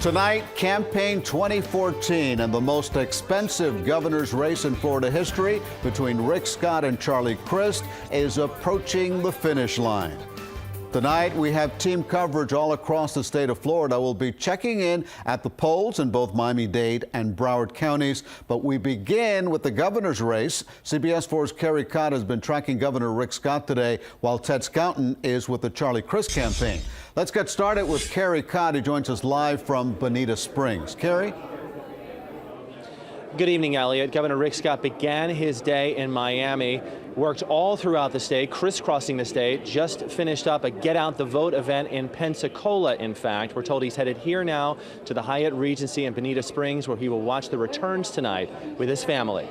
Tonight, Campaign 2014 and the most expensive governor's race in Florida history between Rick Scott and Charlie Crist is approaching the finish line. Tonight, we have team coverage all across the state of Florida. We'll be checking in at the polls in both Miami-Dade and Broward counties. But we begin with the governor's race. CBS 4's Carrie Codd has been tracking Governor Rick Scott today, while Ted Scouten is with the Charlie Crist campaign. Let's get started with Carrie Codd, who joins us live from Bonita Springs. Carrie? Good evening, Elliot. Governor Rick Scott began his day in Miami, worked all throughout the state, crisscrossing the state, just finished up a Get Out the Vote event in Pensacola, in fact. We're told he's headed here now to the Hyatt Regency in Bonita Springs, where he will watch the returns tonight with his family.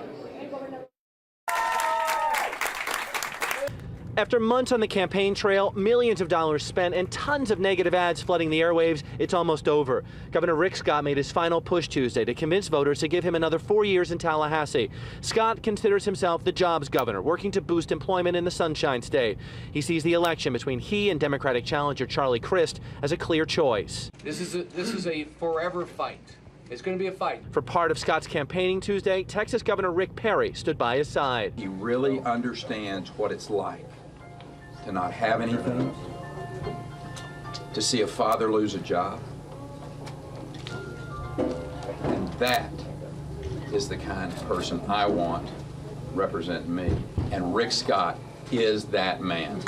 After months on the campaign trail, millions of dollars spent, and tons of negative ads flooding the airwaves, it's almost over. Governor Rick Scott made his final push Tuesday to convince voters to give him another 4 years in Tallahassee. Scott considers himself the jobs governor, working to boost employment in the Sunshine State. He sees the election between he and Democratic challenger Charlie Crist as a clear choice. This is a forever fight. It's going to be a fight. For part of Scott's campaigning Tuesday, Texas Governor Rick Perry stood by his side. He really understands what it's like to not have anything, to see a father lose a job. And that is the kind of person I want representing me. And Rick Scott is that man.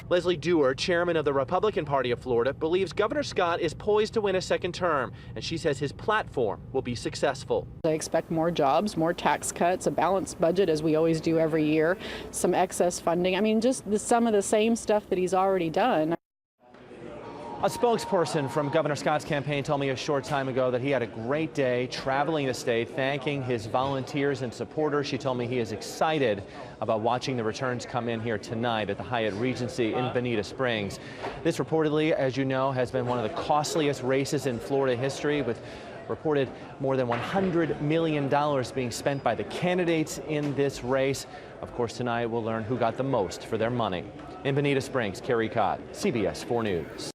Leslie Dewar, chairman of the Republican Party of Florida, believes Governor Scott is poised to win a second term, and she says his platform will be successful. I expect more jobs, more tax cuts, a balanced budget as we always do every year, some excess funding. I mean, just some of the same stuff that he's already done. A spokesperson from Governor Scott's campaign told me a short time ago that he had a great day traveling the state, thanking his volunteers and supporters. She told me he is excited about watching the returns come in here tonight at the Hyatt Regency in Bonita Springs. This reportedly, as you know, has been one of the costliest races in Florida history, with reported more than $100 million being spent by the candidates in this race. Of course, tonight we'll learn who got the most for their money. In Bonita Springs, Carrie Codd, CBS 4 News.